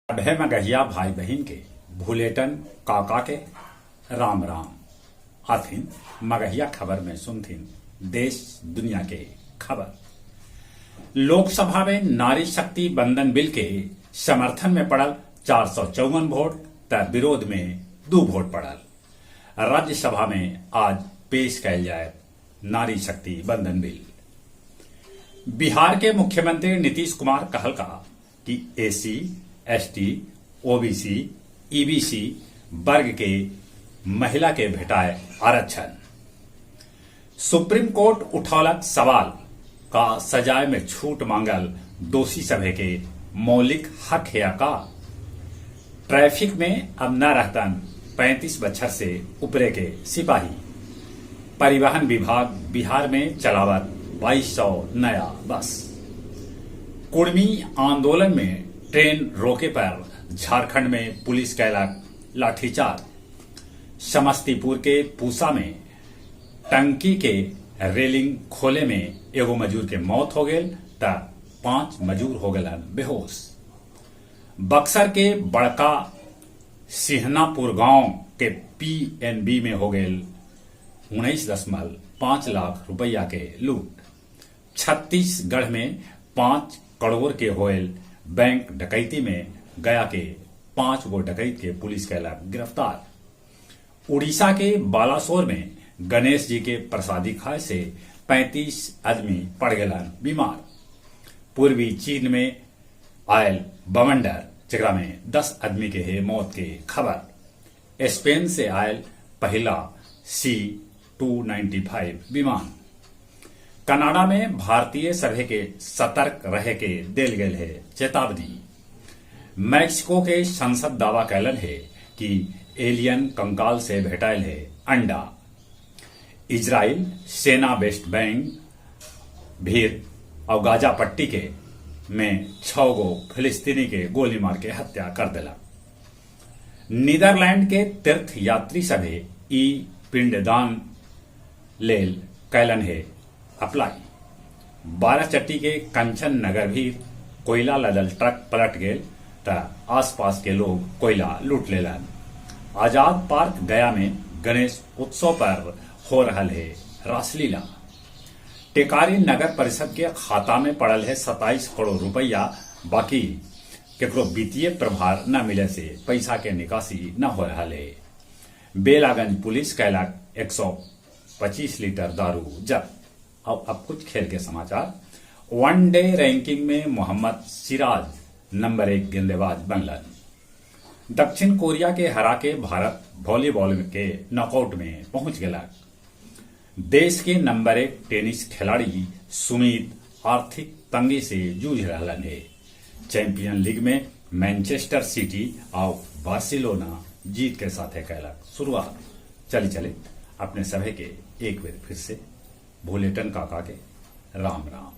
अभय मगहिया भाई बहन के भूलेटन काका के राम राम आथिन मगहिया खबर में सुनथिन देश दुनिया के खबर। लोकसभा में नारी शक्ति बंधन बिल के समर्थन में पड़ल 454 वोट त विरोध में 2 वोट पड़ल। राज्यसभा में आज पेश कैल जाए नारी शक्ति बंधन बिल। बिहार के मुख्यमंत्री नीतीश कुमार कहल का कि एसी एसटी ओबीसी ईबीसी वर्ग के महिला के भेटाए आरक्षण। सुप्रीम कोर्ट उठौलक सवाल का सजाए में छूट मांगल दोषी सभे के मौलिक हक है का। ट्रैफिक में अब न रहतन 35 बछर से ऊपरे के सिपाही। परिवहन विभाग बिहार में चलावत 2200 नया बस। कुर्मी आंदोलन में ट्रेन रोके पर झारखंड में पुलिस कैलक लाठीचार्ज। समस्तीपुर के पूसा में टंकी के रेलिंग खोले में एगो मजूर के मौत हो गई त 5 मजूर हो गए बेहोश। बक्सर के बड़का सिंहनापुर गांव के पीएनबी में हो गए 19.5 लाख रुपया के लूट। छत्तीसगढ़ में 5 करोड़ के होयल बैंक डकैती में गया के 5 गो डकैत के पुलिस कैलक गिरफ्तार। उड़ीसा के बालासोर में गणेश जी के प्रसादी खाए से 35 आदमी पड़ गए बीमार। पूर्वी चीन में आयल बवंडर जगरा में 10 आदमी के है मौत के खबर। स्पेन से आयल पहला C-295 विमान। कनाडा में भारतीय सभे के सतर्क रहे के देल गए है चेतावनी। मैक्सिको के संसद दावा कैलन है कि एलियन कंकाल से भेटायल है अंडा। इजराइल सेना वेस्ट बैंक भीड़ और गाजा पट्टी के में 6 गो फिलिस्तीनी के गोली मार के हत्या कर दिला। नीदरलैंड के तीर्थ यात्री सभे ई पिंडदान लेल कैलन है अप्लाई। 12 चट्टी के कंचन नगर भी कोयला लदल ट्रक पलट गए त आसपास के लोग कोयला लूट लेलन। आजाद पार्क गया में गणेश उत्सव पर हो रहा है रासलीला। टेकारी नगर परिषद के खाता में पड़ल है 27 करोड़ रुपया, बाकी केकरो वित्तीय प्रभार न मिले से पैसा के निकासी न हो रहा है। बेलागंज पुलिस कैलक 125 लीटर दारू जब्त। अब कुछ खेल के समाचार। वनडे रैंकिंग में मोहम्मद सिराज नंबर 1 गेंदबाज बनलन। दक्षिण कोरिया के हरा के भारत वॉलीबॉल के नॉकआउट में पहुंच गया। देश के नंबर 1 टेनिस खिलाड़ी सुमित आर्थिक तंगी से जूझ रहलन है। चैंपियन लीग में मैनचेस्टर सिटी और बार्सिलोना जीत के साथ कैलक शुरुआत। चले अपने सभे के एक बार फिर से भूलेटन काका के राम राम।